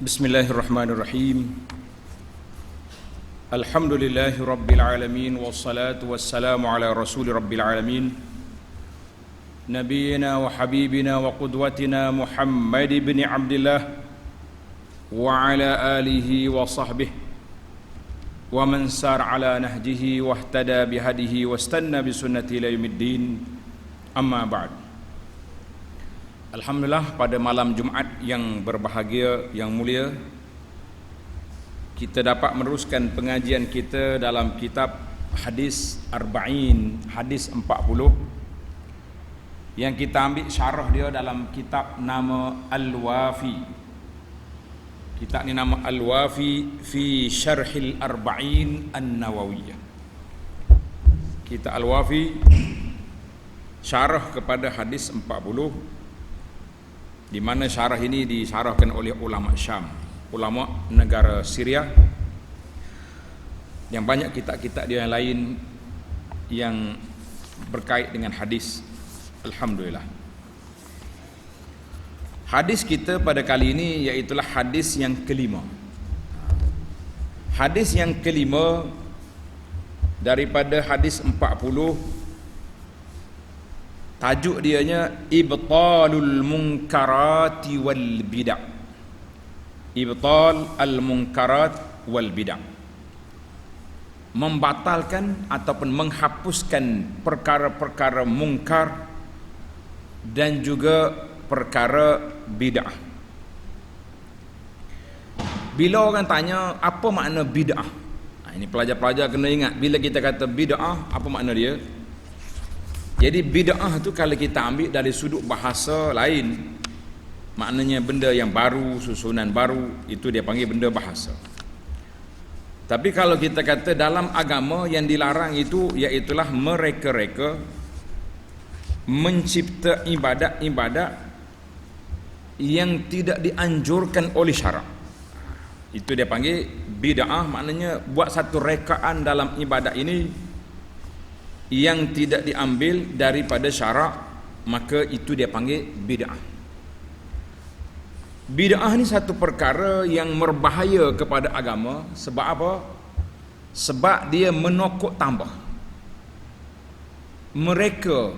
Bismillahirrahmanirrahim. Alhamdulillahi rabbil alamin, wassalatu wassalamu ala rasuli rabbil alamin, nabiyina wa habibina wa qudwatina Muhammad ibn Abdillah wa ala alihi wa sahbihi wa man sar ala nahjihi wa ihtada bihadihi wa istanna bisunnati ila yaumiddin. Amma ba'd. Alhamdulillah, pada malam Jumaat yang berbahagia, yang mulia, kita dapat meneruskan pengajian kita dalam kitab Hadis Arba'in, Hadis 40, yang kita ambil syarah dia dalam kitab nama Al-Wafi. Kitab ni nama Al-Wafi fi Syarhil Arba'in An-Nawawiyah. Kitab Al-Wafi syarah kepada Hadis 40, di mana syarah ini disyarahkan oleh ulama Syam, ulama negara Syria, yang banyak kitab-kitab dia yang lain yang berkait dengan hadis. Alhamdulillah. Hadis kita pada kali ini iaitulah hadis yang kelima. Hadis yang kelima daripada hadis 40. Tajuk dianya Ibtalul Munkarati wal Bid'ah. Ibtal al-munkarat wal bid'ah. Membatalkan ataupun menghapuskan perkara-perkara mungkar dan juga perkara bid'ah. Bila orang tanya apa makna bid'ah, ini pelajar-pelajar kena ingat, bila kita kata bid'ah, apa makna dia? Jadi bid'ah tu kalau kita ambil dari sudut bahasa lain, maknanya benda yang baru, susunan baru, itu dia panggil benda bahasa. Tapi kalau kita kata dalam agama yang dilarang itu iaitulah mereka-reka mencipta ibadat-ibadat yang tidak dianjurkan oleh syarak. Itu dia panggil bid'ah, maknanya buat satu rekaan dalam ibadat ini yang tidak diambil daripada syarak, maka itu dia panggil bid'ah. Bid'ah ni satu perkara yang berbahaya kepada agama. Sebab apa? Sebab dia menokok tambah mereka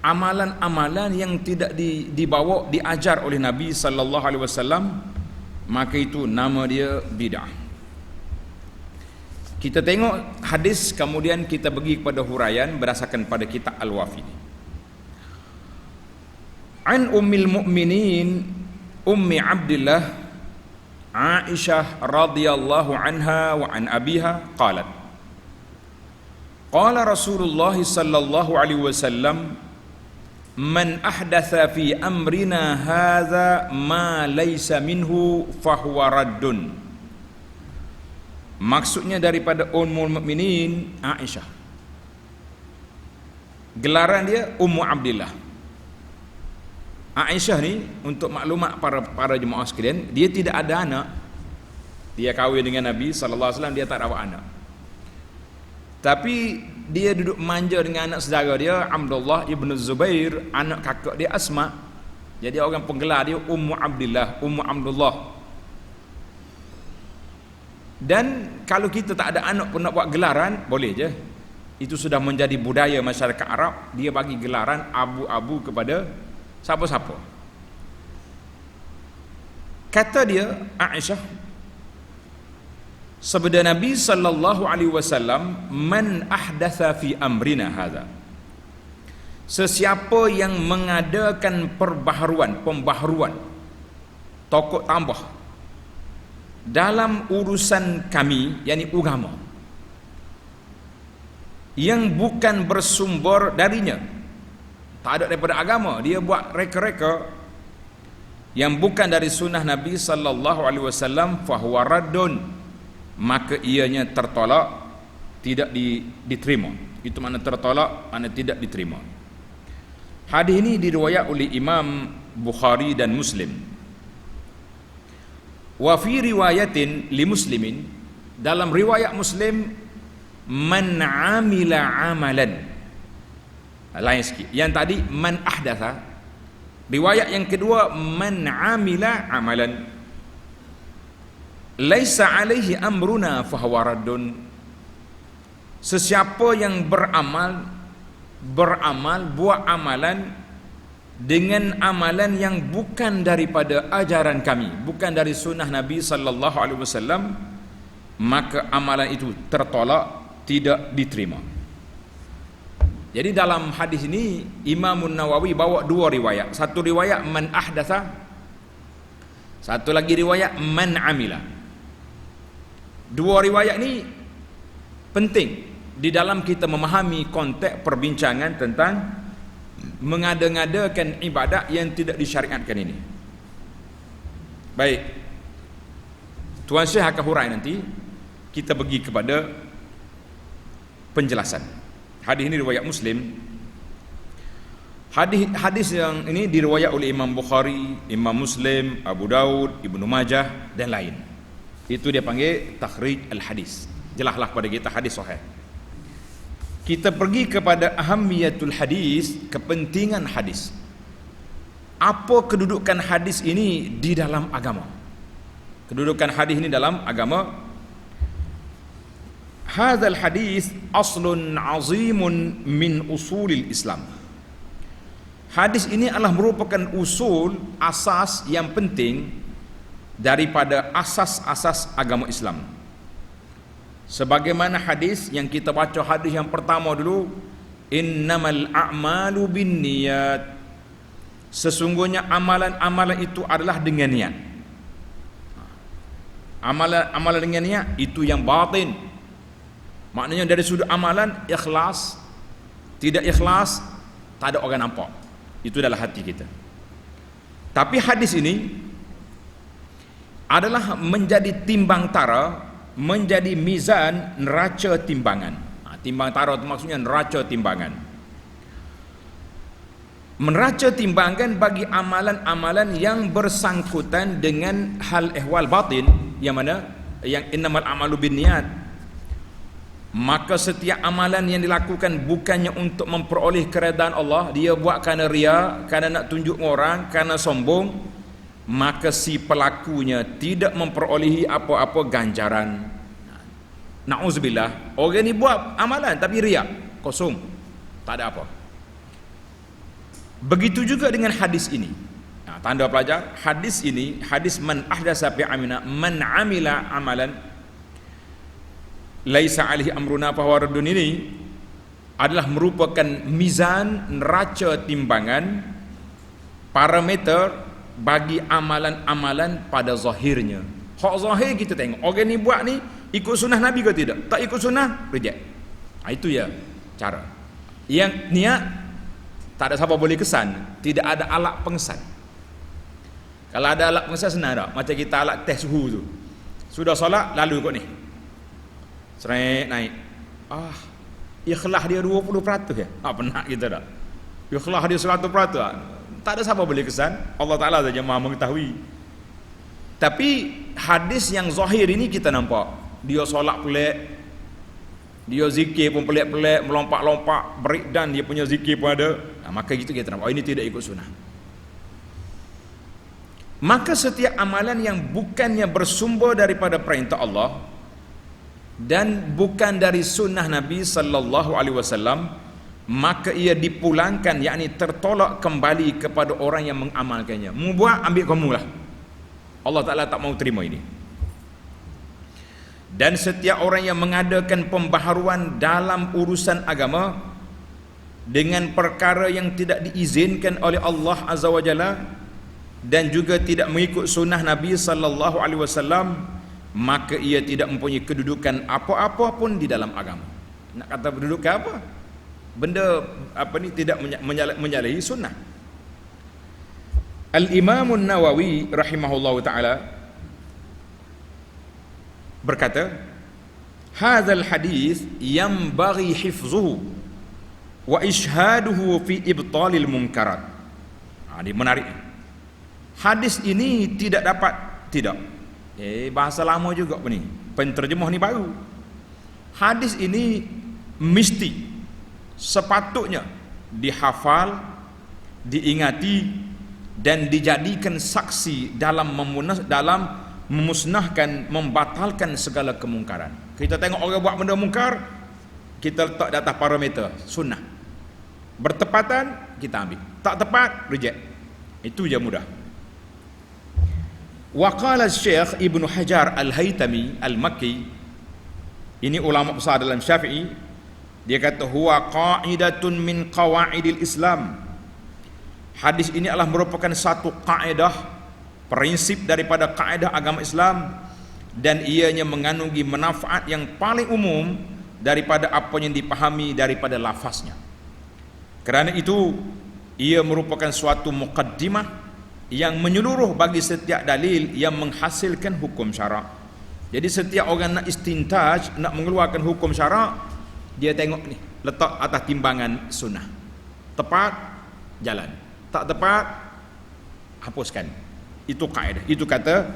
amalan-amalan yang tidak dibawa, diajar oleh Nabi sallallahu alaihi wasallam, maka itu nama dia bid'ah. Kita tengok hadis, kemudian kita pergi kepada huraian berdasarkan pada kitab Al-Wafi. An Ummil Mu'minin Ummi Abdillah Aisyah radhiyallahu anha wa an abiha qalat, qala Rasulullah sallallahu alaihi wasallam, man ahdatha fi amrina hadza ma laysa minhu fahuwa raddun. Maksudnya daripada Ummul Mukminin Aisyah. Gelaran dia Ummu Abdillah. Aisyah ni, untuk maklumat para jemaah sekalian, dia tidak ada anak. Dia kahwin dengan Nabi sallallahu alaihi wasallam, dia tak dapat anak. Tapi dia duduk manja dengan anak saudara dia Abdullah ibn Zubair, anak kakak dia Asma. Jadi orang penggelar dia Ummu Abdillah, Ummu Abdullah. Dan kalau kita tak ada anak pun nak buat gelaran, boleh je. Itu sudah menjadi budaya masyarakat Arab. Dia bagi gelaran abu-abu kepada siapa-siapa. Kata dia Aisyah, sabda Nabi sallallahu alaihi wasallam, man ahdatha fi amrina hadza, sesiapa yang mengadakan pembaharuan, tokok tambah dalam urusan kami, yakni agama, yang bukan bersumber darinya, tak ada daripada agama, dia buat reka-reka yang bukan dari sunnah Nabi sallallahu alaihi wasallam, fahuwa raddun, maka ianya tertolak, tidak diterima. Itu makna tertolak, makna tidak diterima. Hadis ini diriwayat oleh Imam Bukhari dan Muslim. Wa fi riwayatin li Muslimin, dalam riwayat Muslim, man amila amalan, lain sikit. Yang tadi man ahdatha, riwayat yang kedua man amila amalan. laisa alaihi amruna fahuwa raddun. Sesiapa yang beramal buat amalan dengan amalan yang bukan daripada ajaran kami, bukan dari sunnah Nabi sallallahu alaihi wasallam, maka amalan itu tertolak, tidak diterima. Jadi dalam hadis ini Imam Nawawi bawa dua riwayat. Satu riwayat man ahdatha, satu lagi riwayat man amila. Dua riwayat ini penting di dalam kita memahami konteks perbincangan tentang mengada-ngadakan ibadat yang tidak disyariatkan ini. Baik, Tuan Syekh akan hurai nanti. Kita pergi kepada penjelasan. Hadis ini riwayat Muslim. Hadis yang ini diriwayat oleh Imam Bukhari, Imam Muslim, Abu Daud, Ibnu Majah dan lain. Itu dia panggil takhrij al-hadis. Jelaslah pada kita hadis sahih. Kita pergi kepada ahamiyatul hadis, kepentingan hadis. Apa kedudukan hadis ini di dalam agama? Kedudukan hadis ini dalam agama. Hadzal hadis aslun azimun min usulil Islam. Hadis ini adalah merupakan usul, asas yang penting daripada asas-asas agama Islam. Sebagaimana hadis yang kita baca, hadis yang pertama dulu, innamal a'malu binniyat. Sesungguhnya amalan-amalan itu adalah dengan niat. Amalan dengan niat itu yang batin. Maknanya dari sudut amalan ikhlas, tidak ikhlas, tak ada orang nampak. Itu adalah hati kita. Tapi hadis ini adalah menjadi timbang tara, menjadi mizan, neraca timbangan. Timbang tara itu maksudnya neraca timbangan. Meneraca timbangan bagi amalan-amalan yang bersangkutan dengan hal ehwal batin, yang mana yang innamal a'malu binniyat. Maka setiap amalan yang dilakukan bukannya untuk memperoleh keredaan Allah, dia buat kerana ria, kerana nak tunjuk orang, kerana sombong, maka si pelakunya tidak memperolehi apa-apa ganjaran. Na'udzubillah, orang ni buat amalan tapi ria, kosong, tak ada apa. Begitu juga dengan hadis ini. Tanda pelajar, hadis ini, hadis man ahdasa fi amina, man amila amalan laisa alaihi amruna fahuwa raddun, ini adalah merupakan mizan, neraca timbangan, parameter bagi amalan-amalan pada zahirnya. Hak zahir kita tengok, orang ni buat ni ikut sunnah Nabi ke tidak? Tak ikut sunnah, reject. Itu ya cara. Yang niat tak ada siapa boleh kesan, tidak ada alat pengesan. Kalau ada alat pengesan senang tak? Macam kita alat tes suhu tu. Sudah solat lalu kot ni. Seret naik. Ikhlas dia 20% ya. Penat kita dah. Ikhlas dia 100%. Tak ada siapa boleh kesan. Allah Ta'ala saja Maha mengetahui. Tapi hadis yang zahir ini kita nampak. Dia solat pelik. Dia zikir pun pelik-pelik, melompat-lompat, breakdown dia punya zikir pun ada. Maka gitu kita nampak. Ini tidak ikut sunnah. Maka setiap amalan yang bukannya bersumber daripada perintah Allah dan bukan dari sunnah Nabi sallallahu alaihi wasallam, maka ia dipulangkan, yakni tertolak kembali kepada orang yang mengamalkannya. Mu buat, ambil kamu lah. Allah Ta'ala tak mau terima ini. Dan setiap orang yang mengadakan pembaharuan dalam urusan agama dengan perkara yang tidak diizinkan oleh Allah Azza wa Jalla dan juga tidak mengikut sunnah Nabi sallallahu alaihi wasallam, maka ia tidak mempunyai kedudukan apa-apa pun di dalam agama. Nak kata kedudukan apa? Benda apa ni tidak menyalahi sunnah. Al-Imam Nawawi rahimahullahu taala berkata, hadzal hadis yanbaghi hifzuhu wa ishaduhu fi ibtalil munkarat. Ini menarik. Hadis ini tidak bahasa lama juga apa ni? Penterjemah ni baru. Hadis ini mesti sepatutnya dihafal, diingati dan dijadikan saksi dalam memusnahkan, membatalkan segala kemungkaran. Kita tengok orang buat benda mungkar, kita letak di atas parameter sunnah. Bertepatan, kita ambil. Tak tepat, reject. Itu je mudah. Wa qala Syekh Ibnu Hajar Al-Haytami Al-Makki, ini ulama besar dalam Syafi'i, dia kata huwa qa'idatun min qawaidil Islam. Hadis ini adalah merupakan satu kaedah, prinsip daripada kaedah agama Islam, dan ianya mengandungi manfaat yang paling umum daripada apa yang dipahami daripada lafaznya. Kerana itu ia merupakan suatu muqaddimah yang menyeluruh bagi setiap dalil yang menghasilkan hukum syarak. Jadi setiap orang nak istintaj, nak mengeluarkan hukum syarak, dia tengok ni, letak atas timbangan sunnah. Tepat, jalan. Tak tepat, hapuskan. Itu kaedah. Itu kata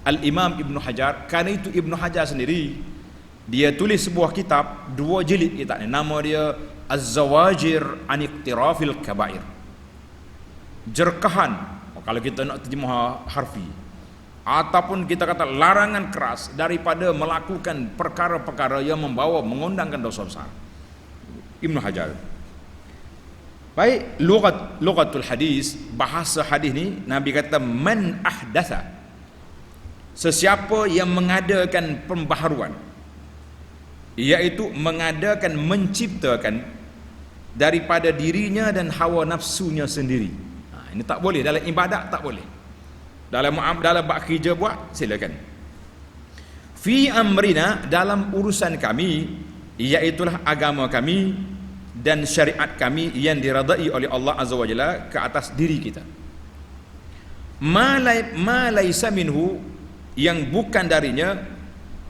Al-Imam Ibnu Hajar. Kerana itu Ibnu Hajar sendiri, dia tulis sebuah kitab, 2 jilid kitab ni. Nama dia Az-Zawajir an Iqtirafil Kabair. Jerkahan, kalau kita nak terjemah harfi, ataupun kita kata larangan keras daripada melakukan perkara-perkara yang membawa mengundangkan dosa besar. Ibnu Hajar. Baik, lughatul hadis, bahasa hadis ni Nabi kata man ahdatha, sesiapa yang mengadakan pembaharuan, iaitu mengadakan, menciptakan daripada dirinya dan hawa nafsunya sendiri. Ini tak boleh, dalam ibadat tak boleh. Dalam bab kerja buat, silakan. Fi amrina, dalam urusan kami, iaitulah agama kami dan syariat kami yang diradai oleh Allah Azza wa Jalla ke atas diri kita. Ma laisa minhu, yang bukan darinya,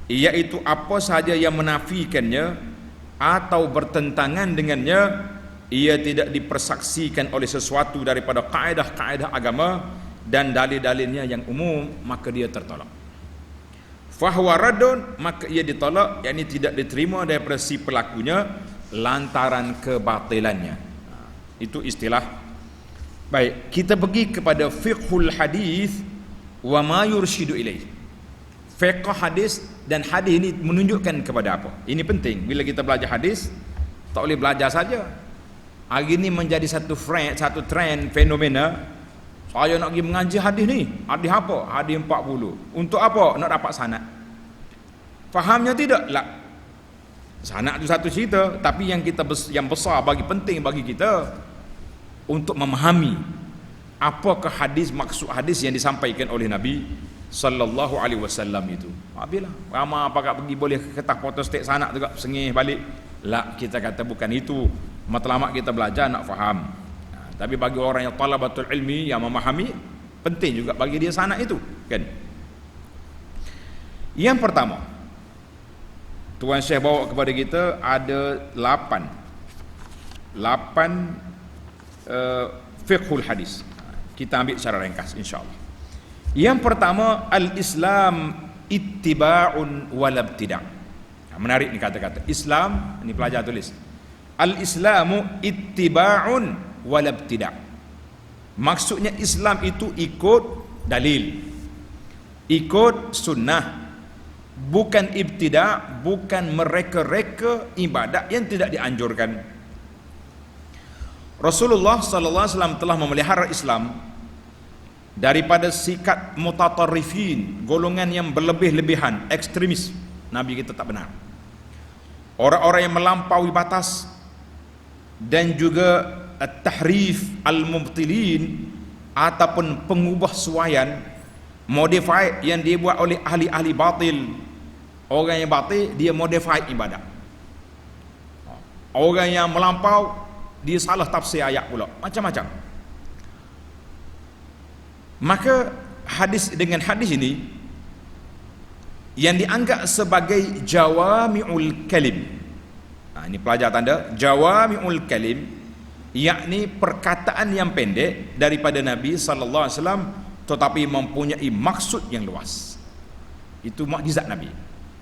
iaitu apa sahaja yang menafikannya atau bertentangan dengannya, ia tidak dipersaksikan oleh sesuatu daripada kaedah-kaedah agama dan dalil-dalilnya yang umum, maka dia tertolak. Fahuwa raddun, maka ia ditolak, yakni tidak diterima daripada si pelakunya lantaran kebatilannya. Itu istilah. Baik, kita pergi kepada fiqhul hadis wa ma yurshidu ilaih. Fiqh hadis, dan hadis ini menunjukkan kepada apa? Ini penting. Bila kita belajar hadis, tak boleh belajar saja. Hari ini menjadi satu trend, fenomena. Saya nak pergi mengaji hadis ni. Hadis apa? Hadis 40. Untuk apa? Nak dapat sanad. Fahamnya tidak? Tak. Sanad itu satu cerita, tapi yang besar penting bagi kita untuk memahami apakah hadis, maksud hadis yang disampaikan oleh Nabi sallallahu alaihi wasallam itu. Apabila ramai apakah pergi boleh ketah foto stek sanad juga sengih balik. La, kita kata bukan itu matlamat kita belajar nak faham. Tapi bagi orang yang talabatul ilmi, yang memahami, penting juga bagi dia sanad itu, kan? Yang pertama, Tuan Syekh bawa kepada kita ada 8 fiqhul hadis. Kita ambil secara ringkas insya-Allah. Yang pertama, al-Islam ittiba'un wal ibtida'. Menarik ni kata-kata. Islam, ini pelajar tulis. Al-Islamu ittiba'un wal ibtida'. Maksudnya Islam itu ikut dalil, ikut sunnah, bukan ibtida', bukan mereka-reka ibadat yang tidak dianjurkan. Rasulullah sallallahu alaihi wasallam telah memelihara Islam daripada sikap mutatarrifin, golongan yang berlebih-lebihan, ekstremis. Nabi kita tak benar. Orang-orang yang melampaui batas, dan juga at-tahrif al-mubtilin, ataupun pengubah suaian, modified yang dibuat oleh ahli-ahli batil. Orang yang batil, dia modified ibadat. Orang yang melampau, dia salah tafsir ayat pula, macam-macam. Maka dengan hadis ini yang dianggap sebagai jawami'ul kalim. Ini pelajar tanda jawami'ul kalim, yakni perkataan yang pendek daripada Nabi sallallahu alaihi wasallam tetapi mempunyai maksud yang luas. Itu mukjizat Nabi.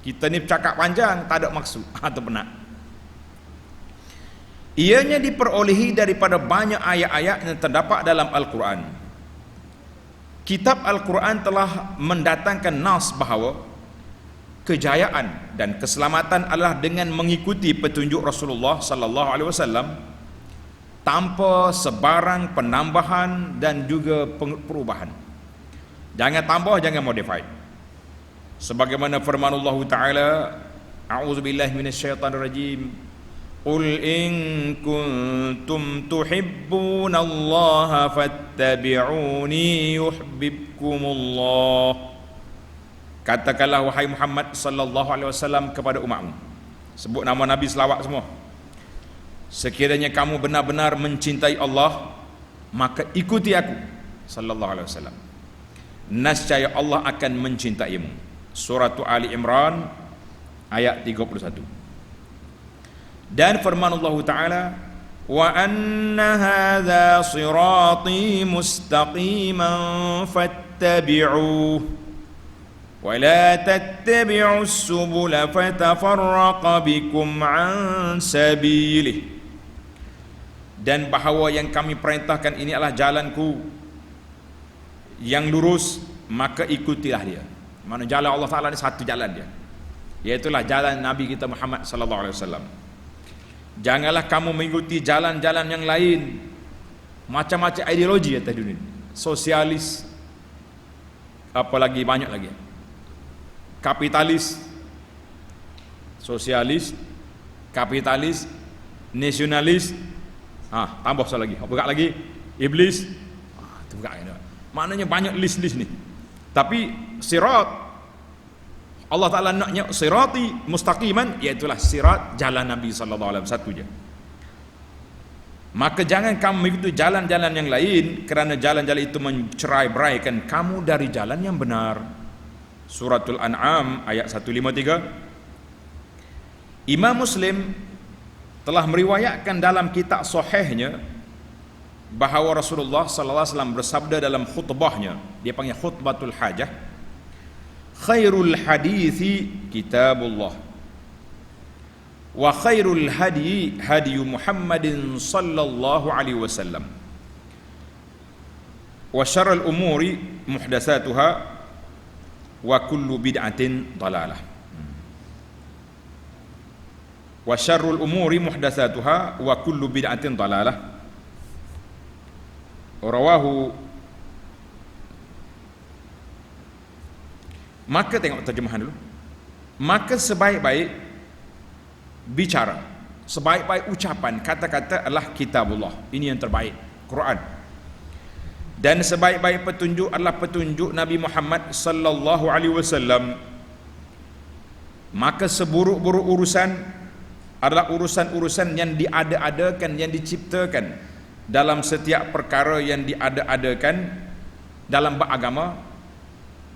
Kita ni bercakap panjang tak ada maksud atau benar. Ianya diperolehi daripada banyak ayat-ayat yang terdapat dalam Al-Quran. Kitab Al-Quran telah mendatangkan nas bahawa kejayaan dan keselamatan adalah dengan mengikuti petunjuk Rasulullah sallallahu alaihi wasallam tanpa sebarang penambahan dan juga perubahan. Jangan tambah, jangan modify. Sebagaimana firman Allah Taala, a'udzubillahi minasyaitonirrajim, qul in kuntum tuhibbunallaha fattabi'uni yuhibbukumullah. Katakanlah wahai Muhammad sallallahu alaihi wasallam kepada umatmu, sebut nama Nabi, selawat semua, sekiranya kamu benar-benar mencintai Allah, maka ikuti aku sallallahu alaihi wasallam, nescaya Allah akan mencintaimu. Surah Ali Imran ayat 31. Dan firman Allah Ta'ala, wa anna hadha sirati mustaqiman fattabi'uh wa la tattabi'us subula fatafarraqa bikum an sabilih. Dan bahawa yang kami perintahkan ini adalah jalanku yang lurus, maka ikutilah dia. Mana jalan Allah Ta'ala ni satu jalan dia, iaitulah jalan Nabi kita Muhammad sallallahu alaihi wasallam. Janganlah kamu mengikuti jalan-jalan yang lain, macam-macam ideologi atas dunia, sosialis, apalagi banyak lagi, kapitalis, sosialis, kapitalis, nasionalis, tambah satu lagi, buka lagi, iblis, itu buka ini. Maknanya banyak list-list ni. Tapi sirat, Allah Ta'ala naknya sirati mustaqiman, iaitulah sirat jalan Nabi sallallahu alaihi wasallam, satu je. Maka jangan kamu mengikuti jalan-jalan yang lain, kerana jalan-jalan itu mencerai-beraikan kamu dari jalan yang benar. Suratul An'am ayat 153. Imam Muslim telah meriwayatkan dalam kitab sahihnya bahawa Rasulullah sallallahu alaihi wasallam bersabda dalam khutbahnya, dia panggil khutbatul hajah, khairul hadithi kitabullah wa khairul hadi hadi Muhammadin sallallahu alaihi wasallam wa syarrul umuri muhdatsatuha wa kullu bid'atin dalalah wa syarrul umuri muhdatsatuha wa kullu bid'atin dalalah. Rawahu. Maka tengok terjemahan dulu. Maka sebaik-baik bicara, sebaik-baik ucapan, kata-kata adalah kitabullah. Ini yang terbaik, Quran. Dan sebaik-baik petunjuk adalah petunjuk Nabi Muhammad sallallahu alaihi wasallam. Maka seburuk-buruk urusan adalah urusan-urusan yang diada-adakan, yang diciptakan dalam setiap perkara yang diada-adakan dalam beragama.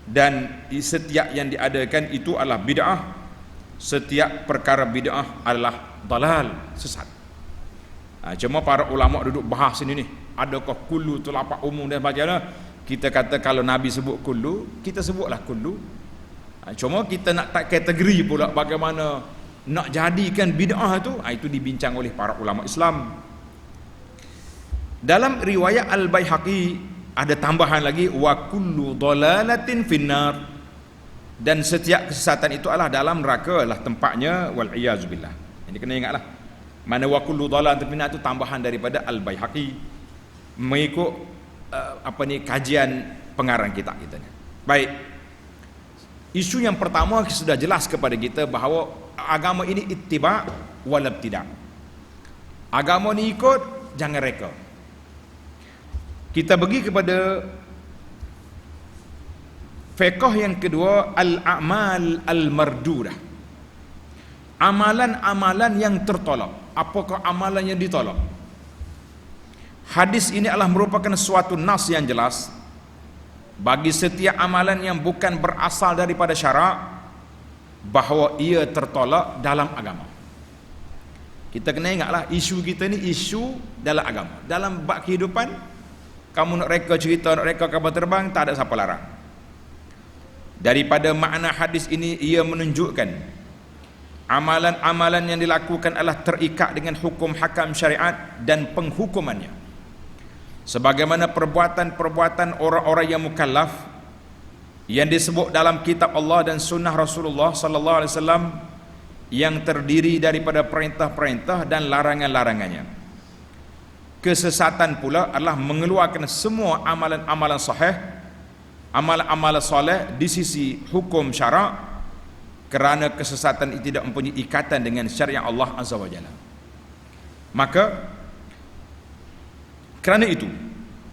Dan setiap yang diadakan itu adalah bid'ah. Setiap perkara bid'ah adalah dalal, sesat. Cuma para ulama duduk bahas ini ni, adakah kullu tu lapak umum dan sebagainya. Kita kata kalau Nabi sebut kullu, kita sebutlah kullu. Cuma kita nak tak kategori pula bagaimana nak jadikan bid'ah itu dibincang oleh para ulama Islam. Dalam riwayat Al-Baihaqi ada tambahan lagi, wa kullu dhalalatin finnar, dan setiap kesesatan itu adalah dalam neraka lah tempatnya, wal iyazubillah. Ini kena ingatlah, mana wa kullu dhalalatin finnar itu tambahan daripada Al-Baihaqi mengikut kajian pengarang kitab kita ni. Baik, isu yang pertama sudah jelas kepada kita bahawa agama ini ittiba' wal ibtida'. Agama ni ikut, jangan reka. Kita pergi kepada fiqh yang kedua, al-a'mal al-mardudah, amalan-amalan yang tertolak. Apakah amalan yang ditolak? Hadis ini adalah merupakan suatu nas yang jelas bagi setiap amalan yang bukan berasal daripada syarak, bahawa ia tertolak dalam agama. Kita kena ingatlah, isu kita ni isu dalam agama. Dalam bab kehidupan, kamu nak reka cerita, nak reka kapal terbang, tak ada siapa larang. Daripada makna hadis ini, ia menunjukkan amalan-amalan yang dilakukan adalah terikat dengan hukum hakam syariat dan penghukumannya. sebagaimana perbuatan-perbuatan orang-orang yang mukallaf yang disebut dalam kitab Allah dan sunnah Rasulullah sallallahu alaihi wasallam, yang terdiri daripada perintah-perintah dan larangan-larangannya. Kesesatan pula adalah mengeluarkan semua amalan-amalan sahih, amalan-amalan soleh di sisi hukum syarak, kerana kesesatan itu tidak mempunyai ikatan dengan syariat Allah Azza wa Jalla. Maka kerana itu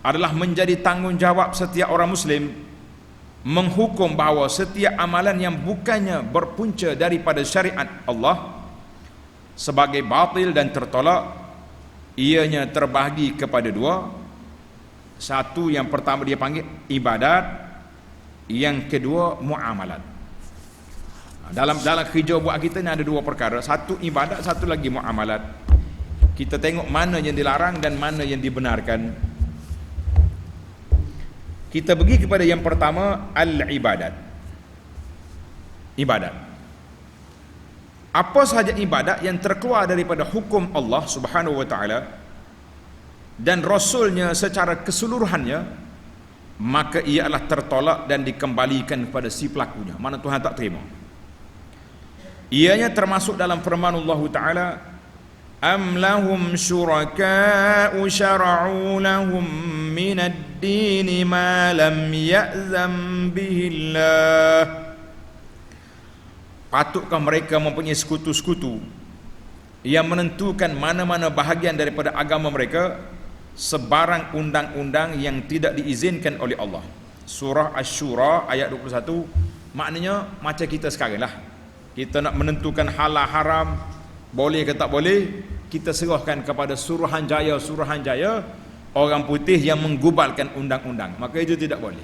adalah menjadi tanggungjawab setiap orang Muslim menghukum bahawa setiap amalan yang bukannya berpunca daripada syariat Allah sebagai batil dan tertolak, ianya terbahagi kepada dua. Satu, yang pertama dia panggil ibadat, yang kedua muamalat. Dalam kerja buat kita ni ada dua perkara, satu ibadat, satu lagi muamalat. Kita tengok mana yang dilarang dan mana yang dibenarkan. Kita pergi kepada yang pertama, al-ibadat. Ibadat. Apa sahaja ibadat yang terkeluar daripada hukum Allah Subhanahu wa taala dan Rasulnya secara keseluruhannya, maka ia adalah tertolak dan dikembalikan kepada si pelakunya, mana Tuhan tak terima. Ianya termasuk dalam firman Allah Ta'ala, am lahum syuraka'u syara'u lahum minad dini ma lam ya'zam bihillah. Patutkah mereka mempunyai sekutu-sekutu yang menentukan mana-mana bahagian daripada agama mereka sebarang undang-undang yang tidak diizinkan oleh Allah. Surah Asy-Syura ayat 21. Maknanya macam kita sekarang lah, kita nak menentukan halal haram, boleh ke tak boleh, kita serahkan kepada Suruhanjaya orang putih yang menggubalkan undang-undang. Maka itu tidak boleh.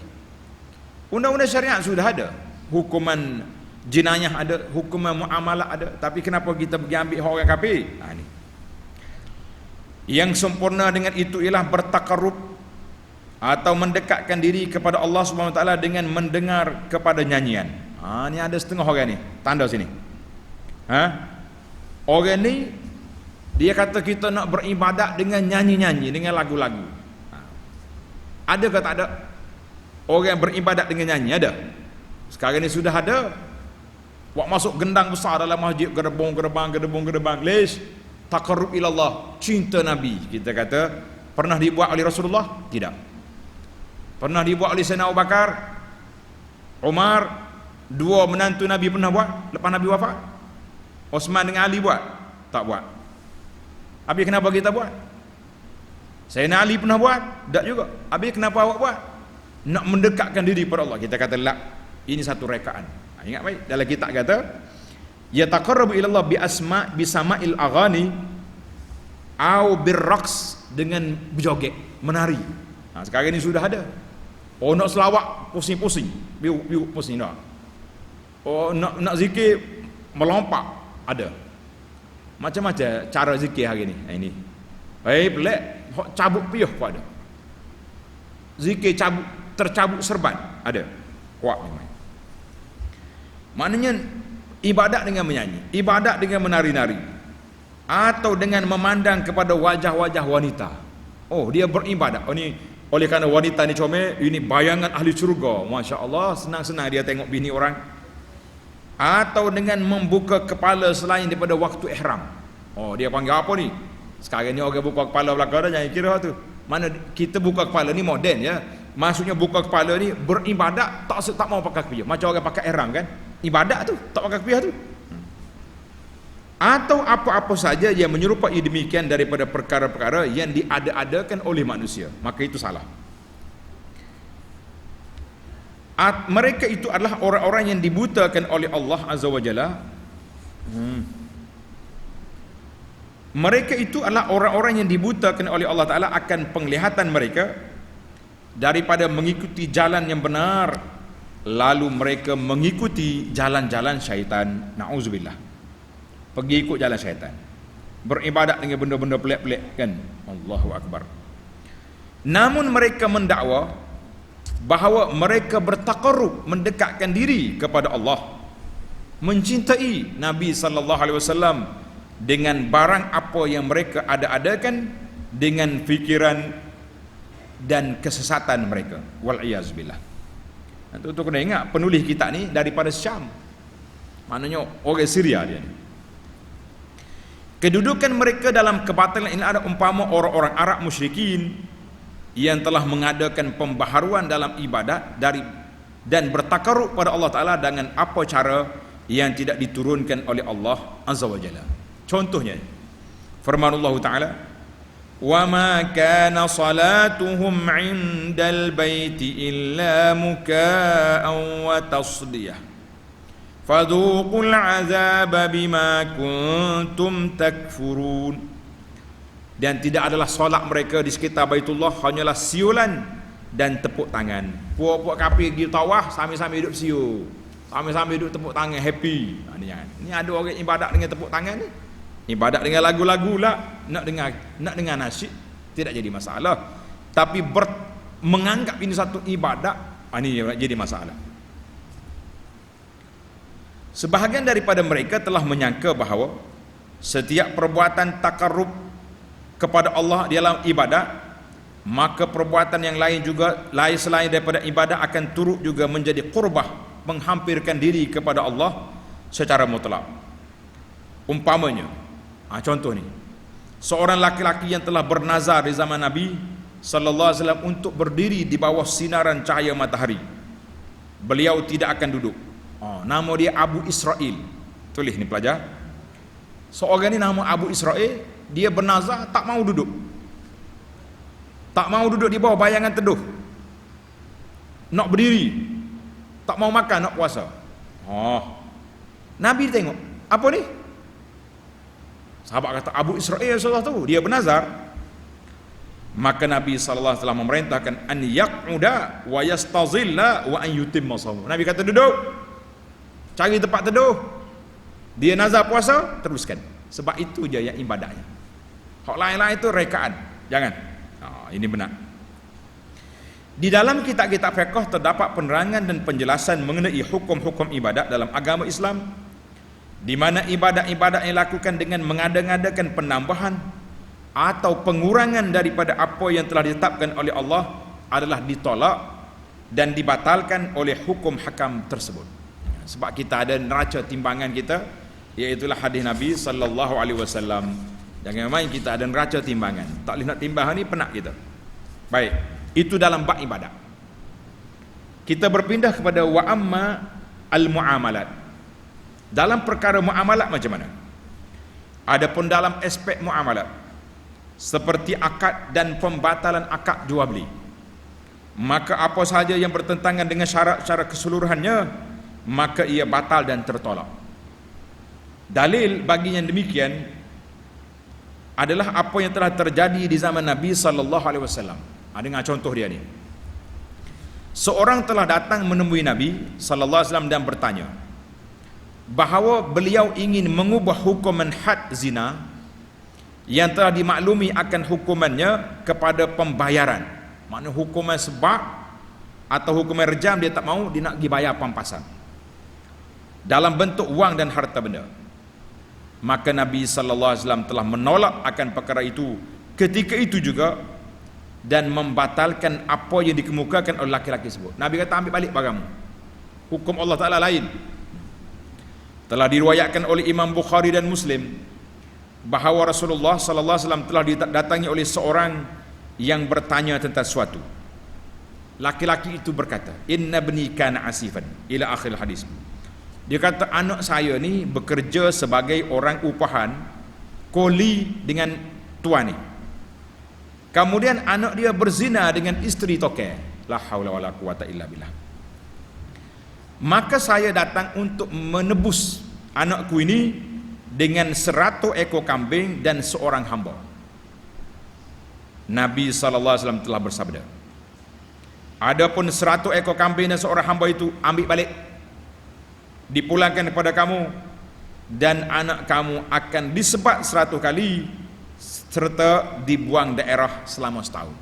Undang-undang syariat sudah ada, hukuman jenayah ada, hukuman muamalah ada, tapi kenapa kita pergi ambil orang kafir? Ini yang sempurna dengan itu ialah bertakarrub atau mendekatkan diri kepada Allah Subhanahu wa taala dengan mendengar kepada nyanyian. Ni ada setengah orang ni, tanda sini. Orang ni dia kata kita nak beribadat dengan nyanyi-nyanyi, dengan lagu-lagu. Ada ke tak ada orang yang beribadat dengan nyanyi? Ada. Sekarang ni sudah ada. Wak masuk gendang besar dalam masjid, gedebong, les taqarrub ilallah, cinta Nabi. Kita kata pernah dibuat oleh Rasulullah? Tidak. Pernah dibuat oleh Sayyidina Abu Bakar, Umar, dua menantu Nabi pernah buat lepas Nabi wafat? Osman dengan Ali buat? Tak buat. Habis kenapa kita buat? Sayyidina Ali pernah buat? Tak juga. Habis kenapa awak buat? Nak mendekatkan diri kepada Allah. Kita kata la, ini satu rekaan. Ingat baik, dalam kitab kata yataqarrabu ilallah bi sama'il aghani au birraqs, dengan berjoget, menari. Sekarang ini sudah ada. Oh, nak selawat pusing-pusing, biuk pusing dah. Oh, nak zikir melompat, ada. Macam-macam cara zikir hari ni. Ini pelik, cabut piuh pun ada. Zikir tercabut serban ada. Kuat memang. Maknanya ibadat dengan menyanyi, ibadat dengan menari-nari, atau dengan memandang kepada wajah-wajah wanita. Oh, dia beribadat. Oh, ni oleh kerana wanita ni comel, ini bayangan ahli syurga. Masya Allah, senang-senang dia tengok bini orang. Atau dengan membuka kepala selain daripada waktu ihram. Oh, dia panggil apa ni? Sekarang ni orang buka kepala belakang dah, jangan kira tu. Mana kita buka kepala ni moden ya. Maksudnya buka kepala ni beribadat, tak mau pakai kepiah. Macam orang pakai ihram kan? Ibadat tu, tak pakai kepiah tu. Atau apa-apa saja yang menyerupai demikian daripada perkara-perkara yang diada-adakan oleh manusia, maka itu salah. Mereka itu adalah orang-orang yang dibutakan oleh Allah Azza wa Jalla. Mereka itu adalah orang-orang yang dibutakan oleh Allah Ta'ala akan penglihatan mereka daripada mengikuti jalan yang benar, lalu mereka mengikuti jalan-jalan syaitan. Na'udzubillah, pergi ikut jalan syaitan, beribadat dengan benda-benda pelik-pelik kan. Allahu Akbar. Namun mereka mendakwa bahawa mereka bertaqarrub, mendekatkan diri kepada Allah, mencintai Nabi sallallahu alaihi wasallam dengan barang apa yang mereka ada-adakan, dengan fikiran, dan kesesatan mereka. Wal'iyazbillah. Untuk kena ingat, penulis kitab ni daripada Syam, maknanya orang Syria dia ni. Kedudukan mereka dalam kebatilan ini ada umpama orang-orang Arab musyrikin yang telah mengadakan pembaharuan dalam ibadat dan bertakarrub pada Allah Ta'ala dengan apa cara yang tidak diturunkan oleh Allah Azza wa Jalla. Contohnya firman Allah Ta'ala, wa ma kana salatuhum 'indal baiti illa muka'an wa tasdiyah fadhuqul 'adzaba bima kuntum takfurun. Dan tidak adalah solat mereka di sekitar Baitullah hanyalah siulan dan tepuk tangan. Puak-puak kafir pergi tawaf sambil-sambil hidup siul, sambil-sambil hidup tepuk tangan happy. Ini jangan. Ini ada orang ibadat dengan tepuk tangan ni. Ibadat dengan lagu-lagu lah, nak dengar nasyid tidak jadi masalah. Tapi menganggap ini satu ibadat, ini jadi masalah. Sebahagian daripada mereka telah menyangka bahawa setiap perbuatan takarrub kepada Allah dalam ibadat, maka perbuatan yang lain juga lain selain daripada ibadat akan turut juga menjadi qurbah, menghampirkan diri kepada Allah secara mutlak. Umpamanya, contoh ni, seorang laki-laki yang telah bernazar di zaman Nabi sallallahu alaihi wasallam untuk berdiri di bawah sinaran cahaya matahari, beliau tidak akan duduk. Nama dia Abu Israel. Tulis ni pelajar. Seorang ni nama Abu Israel, dia bernazar tak mau duduk. Tak mau duduk di bawah bayangan teduh. Nak berdiri. Tak mau makan, nak puasa. Nabi tengok, apa ni? Sahabat kata, Abu Israel salah tu, dia bernazar. Maka Nabi sallallahu alaihi wasallam memerintahkan an yaq'uda wa yastazilla wa an yutimma shawm. Nabi kata duduk. Cari tempat teduh. Dia nazar puasa, teruskan. Sebab itu je yang ibadahnya. Hak lain-lain itu rekaan. Jangan. Ini benar. Di dalam kitab-kitab fiqh terdapat penerangan dan penjelasan mengenai hukum-hukum ibadat dalam agama Islam, di mana ibadat-ibadat yang dilakukan dengan mengada-ngadakan penambahan atau pengurangan daripada apa yang telah ditetapkan oleh Allah adalah ditolak dan dibatalkan oleh hukum hakam tersebut. Sebab kita ada neraca timbangan kita, iaitulah hadis Nabi sallallahu alaihi wasallam. Jangan main kita ada neraca timbangan. Tak boleh nak timbang ni penat kita. Baik, itu dalam bab ibadat. Kita berpindah kepada wa amma al-muamalat. Dalam perkara muamalat macam mana? Adapun dalam aspek muamalat seperti akad dan pembatalan akad jual beli, maka apa sahaja yang bertentangan dengan syarat secara keseluruhannya, maka ia batal dan tertolak. Dalil bagi yang demikian adalah apa yang telah terjadi di zaman Nabi sallallahu alaihi wasallam. Dengar contoh dia ni. Seorang telah datang menemui Nabi sallallahu alaihi wasallam dan bertanya bahawa beliau ingin mengubah hukuman had zina yang telah dimaklumi akan hukumannya kepada pembayaran. Maknanya hukuman sebab atau hukuman rejam dia tak mau, dia nak pergi bayar pampasan dalam bentuk wang dan harta benda. Maka Nabi sallallahu alaihi wasallam telah menolak akan perkara itu ketika itu juga dan membatalkan apa yang dikemukakan oleh laki-laki tersebut. Nabi kata ambil balik barangmu. Hukum Allah Taala lain. Telah diriwayatkan oleh Imam Bukhari dan Muslim bahawa Rasulullah sallallahu alaihi wasallam telah didatangi oleh seorang yang bertanya tentang sesuatu. Laki-laki itu berkata, "Inna bni kana asifan." Ila akhir hadis. Dia kata anak saya ni bekerja sebagai orang upahan, koli dengan tuan ni. Kemudian anak dia berzina dengan isteri toke. La haula wala quwata illa billah. Maka saya datang untuk menebus anakku ini dengan 100 ekor kambing dan seorang hamba. Nabi sallallahu alaihi wasallam telah bersabda, adapun 100 ekor kambing dan seorang hamba itu ambil balik, dipulangkan kepada kamu, dan anak kamu akan disebat 100 kali serta dibuang daerah selama setahun.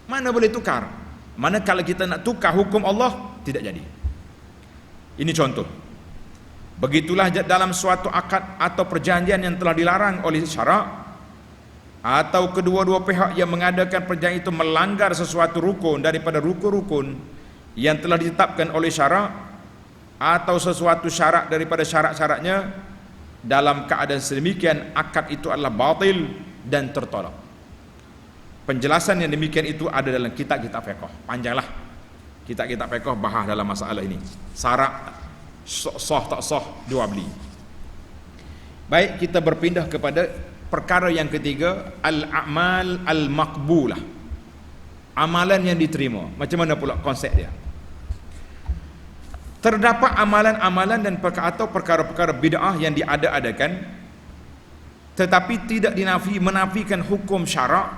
Mana boleh tukar? Mana kalau kita nak tukar hukum Allah, tidak jadi. Ini contoh. Begitulah dalam suatu akad atau perjanjian yang telah dilarang oleh syarak, atau kedua-dua pihak yang mengadakan perjanjian itu melanggar sesuatu rukun daripada rukun-rukun yang telah ditetapkan oleh syarak, atau sesuatu syarat daripada syarat-syaratnya, dalam keadaan sedemikian akad itu adalah batil dan tertolak. Penjelasan yang demikian itu ada dalam kitab-kitab fiqh. Panjanglah kitab-kitab fiqh bahas dalam masalah ini. Syarat sah tak sah jual beli. Baik, kita berpindah kepada perkara yang ketiga, al-a'mal al-maqbulah. Amalan yang diterima. Macam mana pula konsep dia? Terdapat amalan-amalan dan atau perkara-perkara bid'ah yang diada-adakan tetapi tidak menafikan hukum syarak,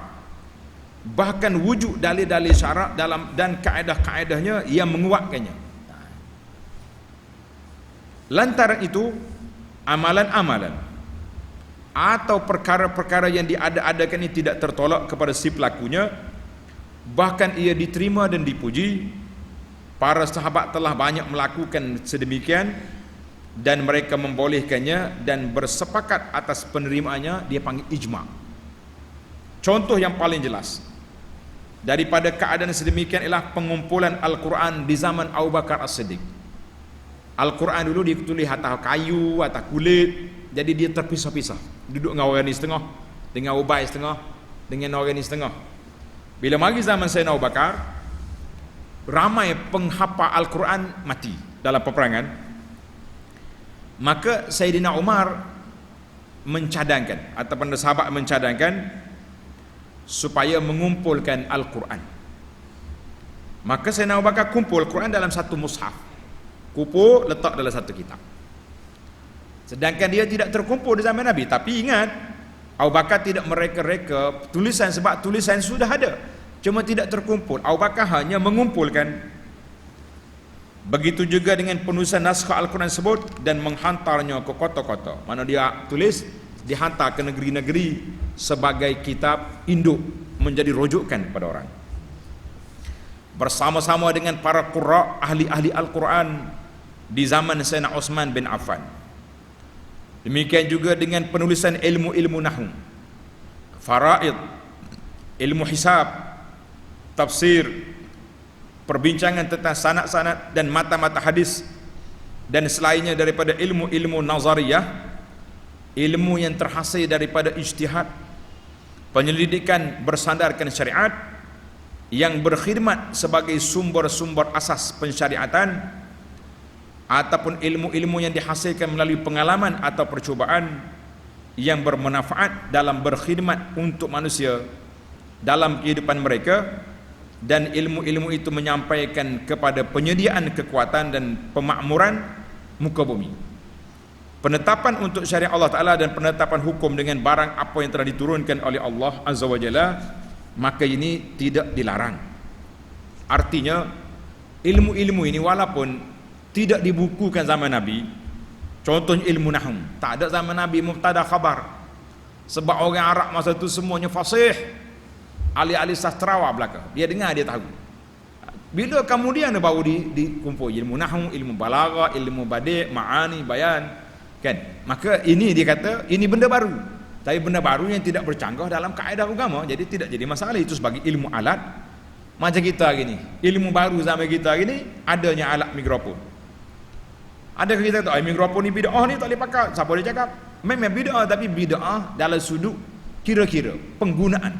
bahkan wujud dalil-dalil syarak dalam dan kaedah-kaedahnya yang menguatkannya. Lantaran itu, amalan-amalan atau perkara-perkara yang diada-adakan ini tidak tertolak kepada si pelakunya, bahkan ia diterima dan dipuji. Para sahabat telah banyak melakukan sedemikian dan mereka membolehkannya dan bersepakat atas penerimaannya, dia panggil ijma'. Contoh yang paling jelas daripada keadaan sedemikian ialah pengumpulan Al-Quran di zaman Abu Bakar As-Siddiq. Al-Quran dulu ditulis atas kayu, atas kulit, jadi dia terpisah-pisah. Duduk dengan orang ni setengah, dengan Ubay setengah, dengan orang ni setengah. Bila mari zaman Sayyidina Abu Bakar, ramai penghafal Al-Quran mati dalam peperangan. Maka Sayyidina Umar mencadangkan, ataupun sahabat mencadangkan supaya mengumpulkan Al-Quran. Maka Sayyidina Abu Bakar kumpul Al-Quran dalam satu mushaf, kumpul letak dalam satu kitab. Sedangkan dia tidak terkumpul di zaman Nabi. Tapi ingat, Abu Bakar tidak mereka-reka tulisan, sebab tulisan sudah ada, cuma tidak terkumpul. Abu Bakar hanya mengumpulkan. Begitu juga dengan penulisan naskah Al-Quran tersebut dan menghantarnya ke kota-kota. Mana dia tulis, dihantar ke negeri-negeri sebagai kitab induk, menjadi rujukan kepada orang. Bersama-sama dengan para qurra, ahli-ahli Al-Quran di zaman Sayyidina Uthman bin Affan. Demikian juga dengan penulisan ilmu-ilmu nahwu, faraid, ilmu hisab, tafsir, perbincangan tentang sanad-sanad dan mata-mata hadis, dan selainnya daripada ilmu-ilmu nazariyah, ilmu yang terhasil daripada ijtihad, penyelidikan bersandarkan syariat yang berkhidmat sebagai sumber-sumber asas pensyariatan, ataupun ilmu-ilmu yang dihasilkan melalui pengalaman atau percubaan yang bermanfaat dalam berkhidmat untuk manusia dalam kehidupan mereka, dan ilmu-ilmu itu menyampaikan kepada penyediaan kekuatan dan pemakmuran muka bumi, penetapan untuk syariat Allah Ta'ala dan penetapan hukum dengan barang apa yang telah diturunkan oleh Allah Azza wa Jalla, maka ini tidak dilarang. Artinya ilmu-ilmu ini walaupun tidak dibukukan zaman Nabi, contohnya ilmu nahwu, tak ada zaman Nabi mubtada khabar, sebab orang Arab masa itu semuanya fasih, ahli-ahli sastrawa belaka, dia dengar dia tahu. Bila kemudian baru dikumpul ilmu nahwu, ilmu balaghah, ilmu badi', ma'ani, bayan, kan? Maka ini dia kata ini benda baru, tapi benda baru yang tidak bercanggah dalam kaedah agama, jadi tidak jadi masalah. Itu sebagai ilmu alat. Macam kita hari ni, ilmu baru zaman kita hari ni adanya alat mikrofon. Ada kita tahu mikrofon ni bid'ah ni tak boleh pakai. Siapa dia cakap? Memang bid'ah, tapi bid'ah dalam sudut kira-kira penggunaan.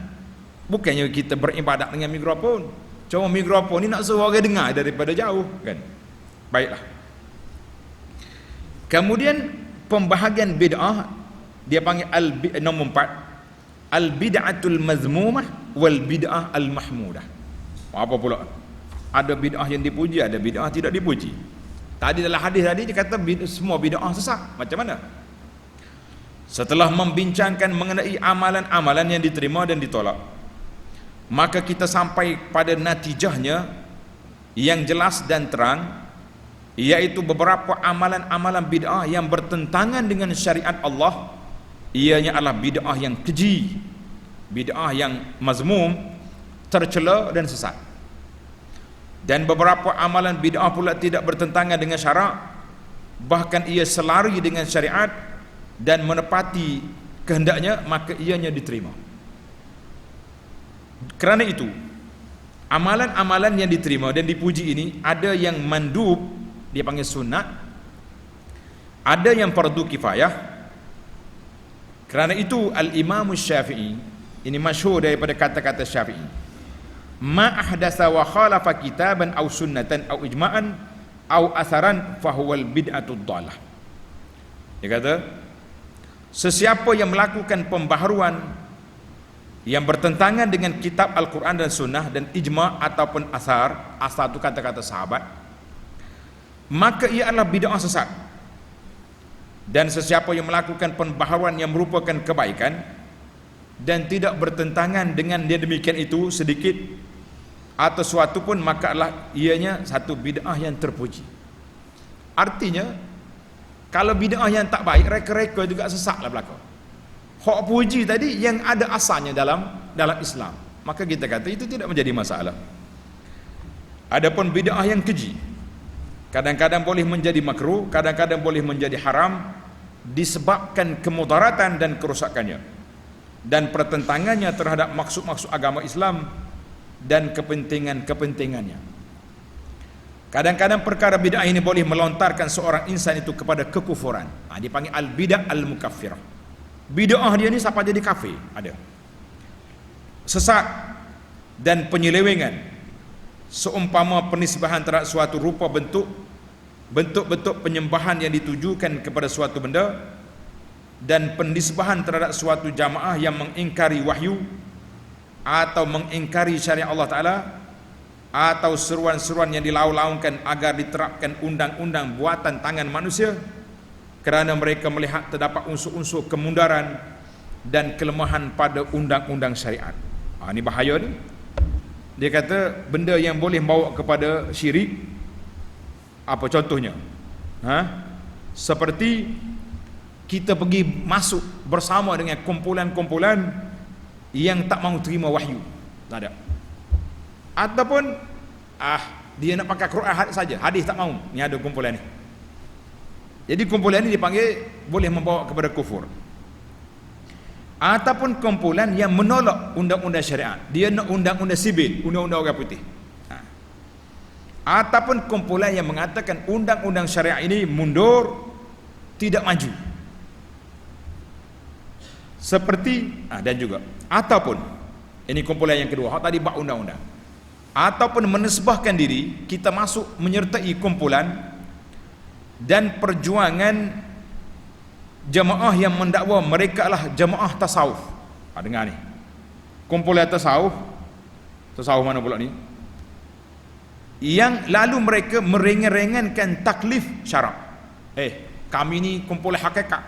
Bukannya kita beribadat dengan mikrofon. Cuma mikrofon ni nak suruh orang dengar daripada jauh, kan? Baiklah. Kemudian pembahagian bid'ah dia panggil nombor 4, al-bid'atul mazmumah wal bid'ah al-mahmudah. Apa pula? Ada bid'ah yang dipuji, ada bid'ah tidak dipuji. Tadi dalam hadis tadi dia kata semua bid'ah sesat. Macam mana? Setelah membincangkan mengenai amalan-amalan yang diterima dan ditolak, maka kita sampai pada natijahnya yang jelas dan terang, iaitu beberapa amalan-amalan bid'ah yang bertentangan dengan syariat Allah. Ianya adalah bid'ah yang keji, bid'ah yang mazmum, tercela dan sesat. Dan beberapa amalan bid'ah pula tidak bertentangan dengan syarak, bahkan ia selari dengan syariat dan menepati kehendaknya, maka ianya diterima. Kerana itu amalan-amalan yang diterima dan dipuji ini ada yang mandub, dia panggil sunat, ada yang fardu kifayah. Kerana itu Al-Imam Syafi'i, ini masyhur daripada kata-kata Syafi'i, ma ahdatsa wa khalafa kitaban aw sunnatan aw ijma'an aw atharan fahuwal bid'atud dhalah. Dia kata, sesiapa yang melakukan pembaharuan yang bertentangan dengan kitab Al-Quran dan Sunnah dan ijma' ataupun asar itu kata-kata sahabat, maka ia adalah bid'ah sesat. Dan sesiapa yang melakukan pembaharuan yang merupakan kebaikan dan tidak bertentangan dengan dia demikian itu sedikit atau suatu pun, maka adalah ianya satu bid'ah yang terpuji. Artinya kalau bid'ah yang tak baik, reka-reka juga sesatlah belaka. Hak puji tadi yang ada asalnya dalam Islam, maka kita kata itu tidak menjadi masalah. Adapun bid'ah yang keji, kadang-kadang boleh menjadi makruh, kadang-kadang boleh menjadi haram, disebabkan kemudaratan dan kerusakannya dan pertentangannya terhadap maksud-maksud agama Islam dan kepentingan-kepentingannya. Kadang-kadang perkara bid'ah ini boleh melontarkan seorang insan itu kepada kekufuran. Dipanggil al-bid'ah al-mukaffirah. Bid'ah dia ni siapa jadi kafir, ada. Sesat dan penyelewengan, seumpama penisbahan terhadap suatu rupa bentuk-bentuk penyembahan yang ditujukan kepada suatu benda, dan penisbahan terhadap suatu jamaah yang mengingkari wahyu atau mengingkari syariat Allah Ta'ala, atau seruan-seruan yang dilaung-laungkan agar diterapkan undang-undang buatan tangan manusia kerana mereka melihat terdapat unsur-unsur kemundaran dan kelemahan pada undang-undang syariat. Ini bahaya ni. Dia kata benda yang boleh membawa kepada syirik, apa contohnya? Seperti kita pergi masuk bersama dengan kumpulan-kumpulan yang tak mahu terima wahyu, tak ada. Ataupun dia nak pakai Quran saja, hadis tak mahu. Ni ada kumpulan ni. Jadi kumpulan ni dipanggil boleh membawa kepada kufur. Ataupun kumpulan yang menolak undang-undang syariat, dia nak undang-undang sibil, undang-undang orang putih. Ataupun kumpulan yang mengatakan undang-undang syariat ini mundur, tidak maju. Seperti dan juga ataupun ini kumpulan yang kedua, hak tadi bab undang-undang. Ataupun menisbahkan diri kita masuk menyertai kumpulan dan perjuangan jamaah yang mendakwa mereka adalah jamaah tasawuf. Dengar ni, kumpulan tasawuf mana pula ni, yang lalu mereka meringan-ringankan taklif syarak. Kami ni kumpulan hakikat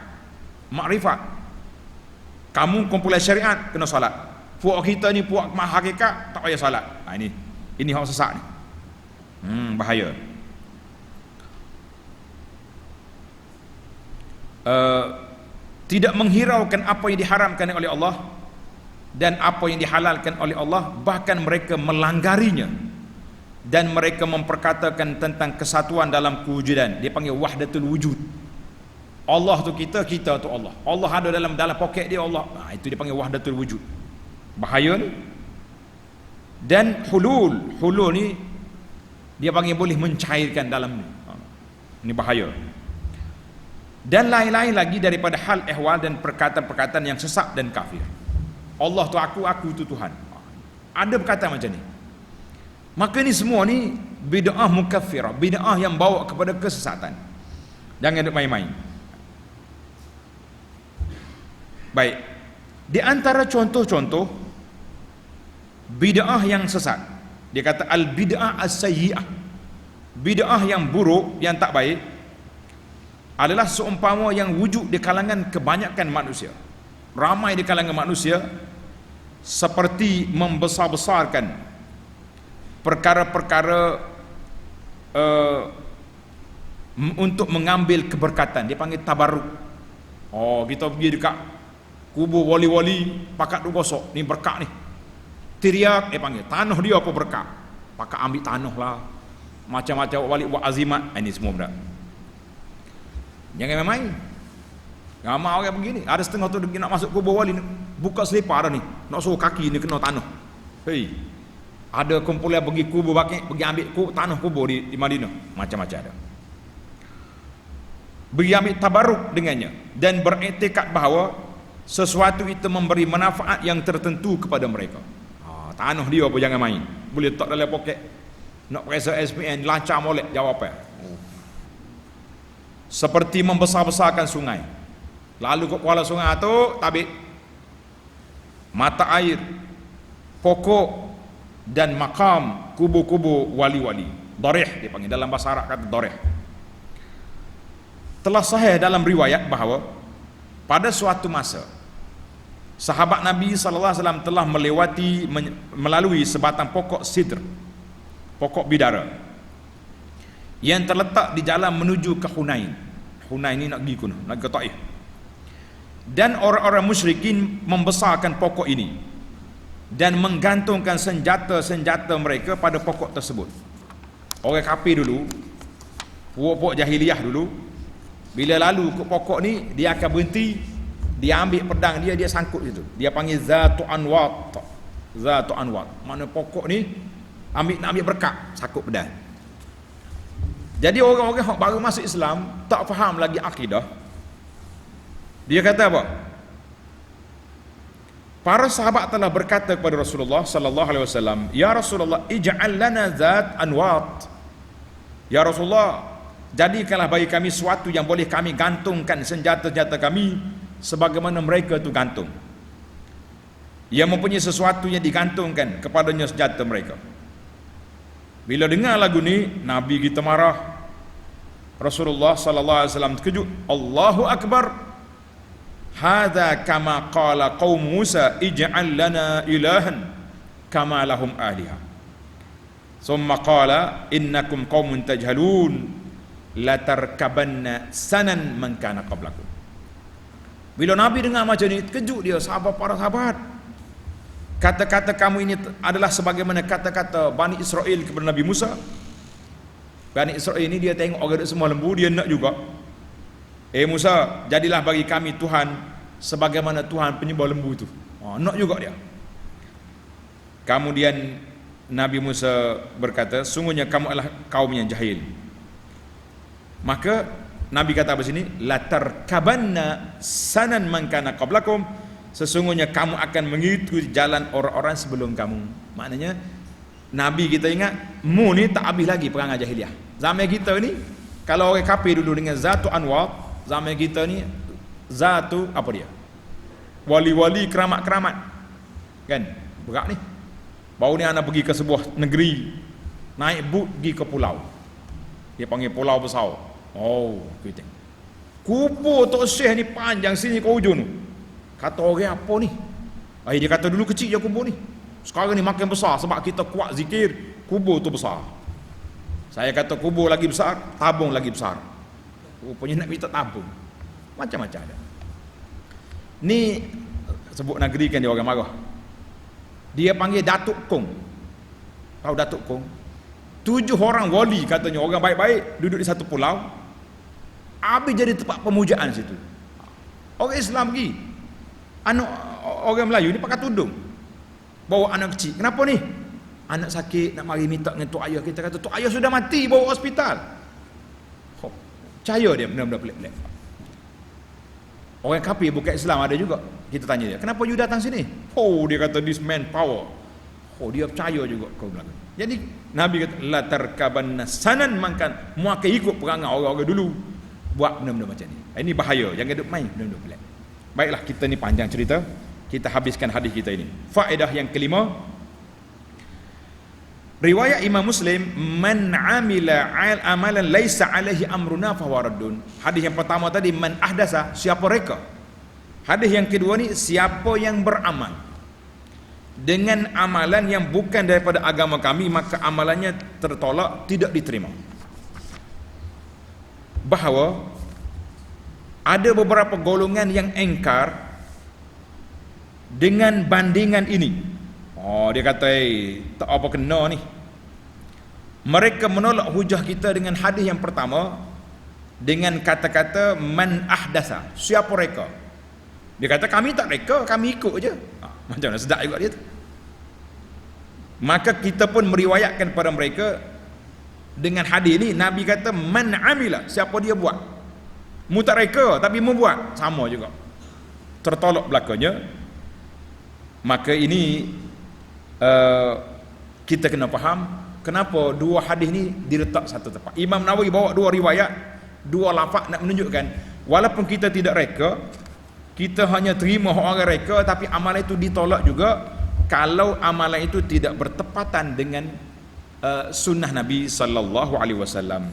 makrifat, kamu kumpulan syariat kena salat. Puak kita ni puak hakikat tak payah salat. Ini hak sesat ni. Bahaya. Tidak menghiraukan apa yang diharamkan oleh Allah dan apa yang dihalalkan oleh Allah, bahkan mereka melanggarinya, dan mereka memperkatakan tentang kesatuan dalam kewujudan. Dia panggil wahdatul wujud. Allah tu kita, kita tu Allah. Allah ada dalam poket dia Allah. Itu dia panggil wahdatul wujud. Bahaya ni. Dan hulul ni dia panggil boleh mencairkan dalam ni. Ini bahaya. Dan lain-lain lagi daripada hal ehwal dan perkataan-perkataan yang sesat dan kafir. Allah tu aku tu Tuhan. Ada perkataan macam ni. Maka ni semua ni bid'ah mukaffirah, bid'ah yang bawa kepada kesesatan. Jangan duk main-main. Baik, di antara contoh-contoh bid'ah yang sesat, dia kata al-bid'ah as-sayyi'ah, bid'ah yang buruk, yang tak baik, adalah seumpama yang wujud di kalangan kebanyakan manusia, ramai di kalangan manusia, seperti membesar-besarkan perkara-perkara untuk mengambil keberkatan. Dia panggil tabarruk. Kita pergi dekat kubur wali-wali, pakat tu gosok, ni berkat ni, teriak, dia panggil tanah dia apa berkat, pakat ambil tanah lah, macam-macam wali buat azimat. Ini semua benda. Jangan main-main. Ramai orang begini. Ada setengah tu nak masuk kubur wali, buka selipar dah ni, nak suruh kaki ni kena tanah. Hei, ada kumpulan pergi kubur Baqi', pergi ambil tanah kubur di Madinah, macam-macam ada. Pergi ambil tabarruk dengannya dan beriktikad bahawa sesuatu itu memberi manfaat yang tertentu kepada mereka. Tanah dia apa jangan main. Boleh tak dalam poket. Nak periksa SPN lancar molek jawapan. Seperti membesar-besarkan sungai. Lalu ke kuala sungai tu tabik mata air, pokok dan makam kubu-kubu wali-wali. Darih dipanggil dalam bahasa Arab kata darih. Telah sahih dalam riwayat bahawa pada suatu masa sahabat Nabi sallallahu alaihi wasallam telah melalui sebatang pokok sidr, pokok bidara yang terletak di jalan menuju ke Hunain. Hunain ni nak pergi ke nak ke Taif. Dan orang-orang musyrikin membesarkan pokok ini dan menggantungkan senjata-senjata mereka pada pokok tersebut. Orang kafir dulu, pokok jahiliyah dulu, bila lalu ke pokok ni dia akan berhenti, dia ambil pedang dia sangkut situ. Dia panggil Zatu Anwat. Zatu Anwat. Mana pokok ni nak ambil berkat, sangkut pedang. Jadi orang-orang yang baru masuk Islam tak faham lagi akidah. Dia kata apa? Para sahabat telah berkata kepada Rasulullah sallallahu alaihi wasallam, "Ya Rasulullah, ij'al lana zat anwat." Ya Rasulullah, jadikanlah bagi kami sesuatu yang boleh kami gantungkan senjata-senjata kami sebagaimana mereka itu gantung. Yang mempunyai sesuatu yang digantungkan kepadanya senjata mereka. Bila dengar lagu ni, Nabi kita marah. Rasulullah sallallahu alaihi wasallam terkejut. Allahu akbar. Hadza kama qala qaum Musa ij'al lana ilahan kama lahum aliha. Summa qala innakum qaumun tajhalun la tarkabanna sanan man kana qablakum. Bila Nabi dengar macam ni, terkejut dia, para sahabat. Kata-kata kamu ini adalah sebagaimana kata-kata Bani Israel kepada Nabi Musa. Bani Israel ini dia tengok orang semua lembu, dia nak juga. Musa, jadilah bagi kami Tuhan sebagaimana Tuhan penyembah lembu itu. Nak juga dia. Kemudian Nabi Musa berkata, sungguhnya kamu adalah kaum yang jahil. Maka Nabi kata apa sini? Latar kabanna sanan man kana qablakum. Sesungguhnya kamu akan mengikuti jalan orang-orang sebelum kamu. Maknanya Nabi kita ingat, mu ni tak habis lagi perangai jahiliah. Zaman kita ni, kalau orang kafir dulu dengan Zatu Anwar, zaman kita ni Zatu apa dia? Wali-wali keramat-keramat. Kan? Berat ni. Baru ni anak pergi ke sebuah negeri, naik bot pergi ke pulau. Dia panggil pulau besar. Kita. Kubur Tok Syekh ni panjang sini ke ujung tu. Kata orang apa ni? Dia kata dulu kecil je kubur ni. Sekarang ni makin besar sebab kita kuat zikir, kubur tu besar. Saya kata kubur lagi besar, tabung lagi besar. Rupanya nak minta tabung. Macam-macam ada. Ni sebut negeri kan dia orang marah. Dia panggil Datuk Kong. Tahu Datuk Kong? 7 orang wali katanya, orang baik-baik duduk di satu pulau. Habis jadi tempat pemujaan situ. Orang Islam pergi. Anak orang Melayu ni pakai tudung. Bawa anak kecil. Kenapa ni? Anak sakit nak mari minta dengan tok ayah. Kita kata tok ayah sudah mati, bawa hospital. Percaya dia benda-benda pelik-pelik. Orang kafir bukan Islam ada juga. Kita tanya dia, kenapa you datang sini? Dia kata this man power. Dia percaya juga kau bilang. Jadi Nabi kata la tarkabanna sanan mangkan, mu akan ikut perangai orang-orang dulu buat benda-benda macam ni. Ini bahaya, jangan duk main benda-benda pelik. Baiklah, kita ni panjang cerita. Kita habiskan hadis kita ini. Faedah yang kelima, riwayat Imam Muslim, man amila amalan laisa alaihi amruna fahuwa raddun. Hadis yang pertama tadi man ahdasa, siapa reka. Hadis yang kedua ni, siapa yang beramal dengan amalan yang bukan daripada agama kami, maka amalannya tertolak, tidak diterima. Bahawa ada beberapa golongan yang engkar dengan bandingan ini. Dia kata, tak apa kena ni. Mereka menolak hujah kita dengan hadis yang pertama dengan kata-kata man ahdasa, siapa reka. Dia kata kami tak reka, kami ikut je. Macam mana sedap juga dia tu. Maka kita pun meriwayatkan kepada mereka dengan hadis ini. Nabi kata man amila, siapa dia buat, mu tak reka tapi mu buat, sama juga, tertolak belakangnya. Maka ini kita kena faham kenapa dua hadis ni diletak satu tempat. Imam Nawawi bawa dua riwayat, dua lafaz nak menunjukkan walaupun kita tidak reka, kita hanya terima orang reka, tapi amalan itu ditolak juga kalau amalan itu tidak bertepatan dengan sunnah Nabi sallallahu alaihi wasallam.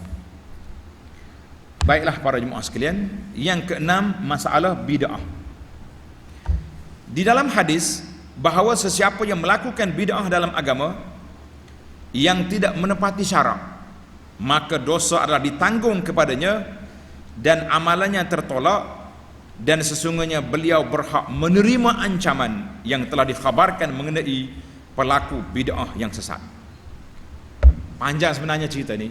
Baiklah para jemaah sekalian, yang keenam, masalah bid'ah. Di dalam hadis bahawa sesiapa yang melakukan bid'ah dalam agama yang tidak menepati syarak, maka dosa adalah ditanggung kepadanya dan amalannya tertolak, dan sesungguhnya beliau berhak menerima ancaman yang telah dikhabarkan mengenai pelaku bid'ah yang sesat. Panjang sebenarnya cerita ni,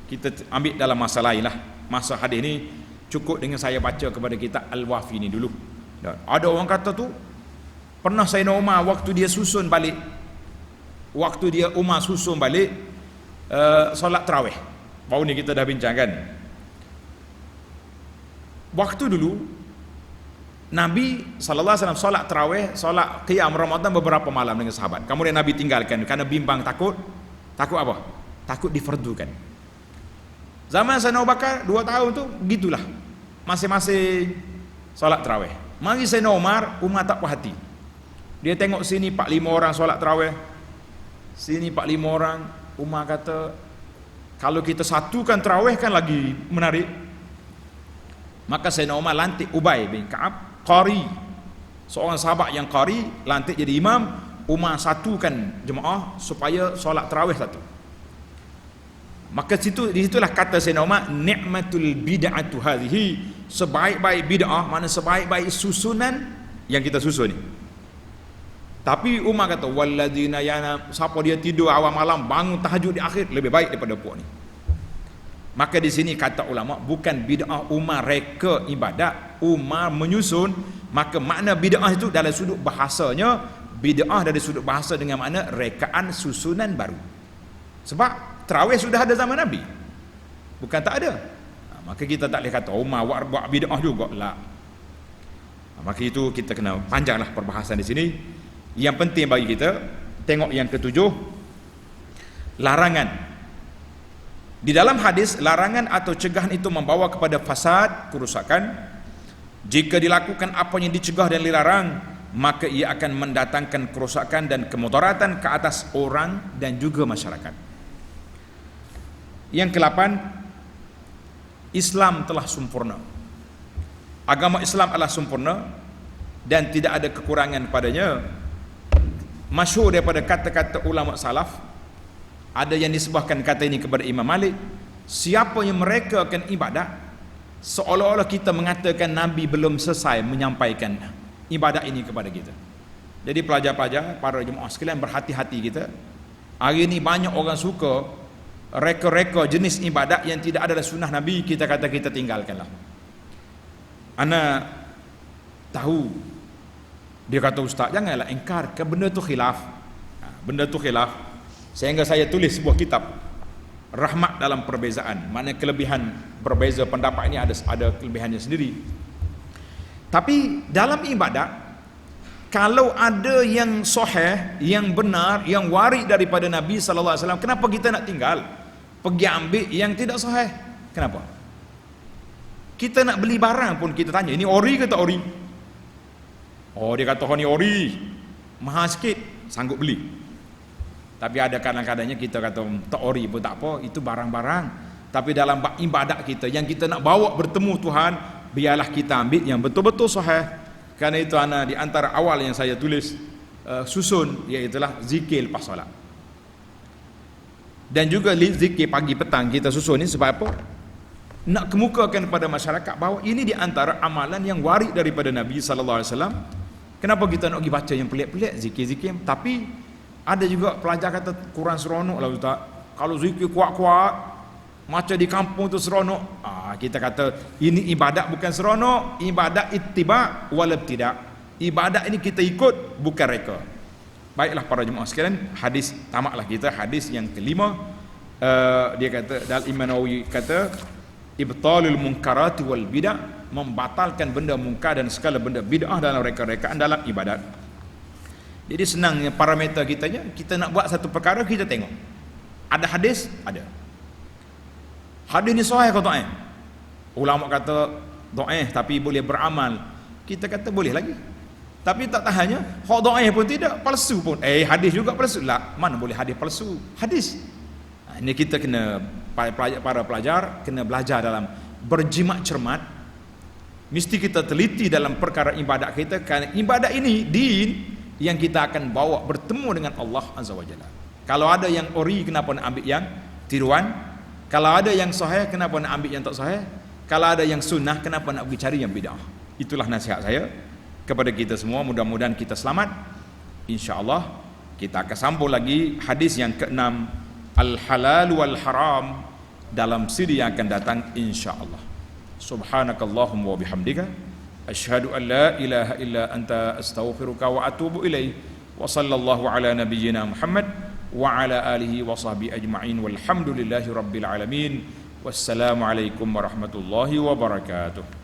kita ambil dalam masa lain lah. Masa hadis ni cukup dengan saya baca kepada kita Al-Wafi ni dulu. Dan ada orang kata tu pernah Sayyidina Umar waktu dia susun balik, solat tarawih. Baru ni kita dah bincangkan. Waktu dulu Nabi SAW solat tarawih, solat qiyam Ramadan beberapa malam dengan sahabat. Kemudian Nabi tinggalkan kerana bimbang, takut apa? Takut difardukan. Zaman Sayyidina Abu Bakar 2 tahun tu gitulah, masing-masing solat tarawih. Mari Sayyidina Umar tak puas hati. Dia tengok sini 4-5 orang solat tarawih, sini 4-5 orang. Umar kata, kalau kita satukan tarawih kan lagi menarik. Maka Sayyidina Umar lantik Ubay bin Ka'ab qari, seorang sahabat yang qari, lantik jadi imam. Umar satukan jemaah supaya solat tarawih satu. Maka disitulah kata Sayyidina Umar, ni'matul bid'atu hadhihi, sebaik-baik bid'ah, mana sebaik-baik susunan yang kita susun ni. Tapi Umar kata walladzina yana, siapa dia tidur awal malam bangun tahajud di akhir, lebih baik daripada puak ni. Maka di sini kata ulama, bukan bid'ah Umar reka ibadat, Umar menyusun. Maka makna bid'ah itu dalam sudut bahasanya, bid'ah dari sudut bahasa dengan makna rekaan susunan baru. Sebab tarawih sudah ada zaman Nabi, bukan tak ada. Maka kita tak boleh kata Umar buat bid'ah juga lah. Maka itu kita kena panjanglah perbahasan di sini. Yang penting bagi kita tengok yang ketujuh, larangan. Di dalam hadis, larangan atau cegahan itu membawa kepada fasad, kerusakan. Jika dilakukan apa yang dicegah dan dilarang, maka ia akan mendatangkan kerusakan dan kemudaratan ke atas orang dan juga masyarakat. Yang ke-8, Islam telah sempurna. Agama Islam adalah sempurna dan tidak ada kekurangan padanya. Masyhur daripada kata-kata ulama salaf, ada yang disebutkan kata ini kepada Imam Malik, siapa yang merekakan ibadat seolah-olah kita mengatakan Nabi belum selesai menyampaikan ibadat ini kepada kita. Jadi pelajar-pelajar, para jemaah sekalian, berhati-hati kita. Hari ini banyak orang suka reka-reka jenis ibadat yang tidak ada dalam sunnah Nabi, kita kata kita tinggalkanlah. Ana tahu, dia kata ustaz janganlah engkar ke benda tu khilaf. Benda tu khilaf. Sehingga saya tulis sebuah kitab, Rahmat dalam Perbezaan. Maknanya kelebihan berbeza pendapat ini ada kelebihannya sendiri. Tapi dalam ibadat, kalau ada yang sahih, yang benar, yang waris daripada Nabi sallallahu alaihi wasallam, kenapa kita nak tinggal? Pergi ambil yang tidak sahih. Kenapa? Kita nak beli barang pun kita tanya, ini ori ke tak ori? Oh, dia kata ni ori, mahal sikit, sanggup beli. Tapi ada kadang-kadangnya kita kata tak ori pun tak apa, itu barang-barang. Tapi dalam ibadat kita yang kita nak bawa bertemu Tuhan, biarlah kita ambil yang betul-betul sahih. Kerana itu di antara awal yang saya tulis susun, iaitulah zikir lepas solat. Dan juga zikir pagi petang kita susun ni sebab apa? Nak kemukakan kepada masyarakat bahawa ini di antara amalan yang waris daripada Nabi sallallahu alaihi wasallam. Kenapa kita nak pergi baca yang pelik-pelik, zikir-zikir? Tapi ada juga pelajar kata kurang seronok lah ustaz. Kalau zikir kuat-kuat macam di kampung tu seronok. Kita kata ini ibadat bukan seronok, ibadat ittiba' wal ibtida'. Ibadat ini kita ikut, bukan reka. Baiklah para jemaah sekalian, hadis tamatlah kita hadis yang kelima. Dia kata, dalam Imam Nawawi kata, ibtalul munkarati wal bid'ah, membatalkan benda mungkar dan segala benda bid'ah dalam reka-rekaan dalam ibadat. Jadi senangnya parameter kita nak buat satu perkara, kita tengok ada hadis, ada hadis ni sahih atau dhaif. Ulama kata dhaif tapi boleh beramal, kita kata boleh lagi. Tapi tak tahannya hak dhaif pun tidak, palsu pun hadis juga palsu lah. Mana boleh hadis palsu? Hadis. Ini kita kena, para pelajar kena belajar dalam berjimat cermat. Mesti kita teliti dalam perkara ibadat kita, kerana ibadat ini din yang kita akan bawa bertemu dengan Allah Azza wa Jalla. Kalau ada yang ori, kenapa nak ambil yang tiruan? Kalau ada yang sahih, kenapa nak ambil yang tak sahih? Kalau ada yang sunnah, kenapa nak pergi cari yang bid'ah? Itulah nasihat saya kepada kita semua. Mudah-mudahan kita selamat. InsyaAllah kita akan sambung lagi hadis yang ke-6, al-halal wal haram, dalam siri yang akan datang insyaAllah. Subhanakallahumma wa bihamdika, asyhadu an la ilaha illa anta, astaghfiruka wa atubu ilaih. Wa sallallahu ala nabiyyina Muhammad wa ala alihi wa sahbihi ajma'in, walhamdulillahi rabbil alamin. Wassalamu alaikum warahmatullahi wabarakatuh.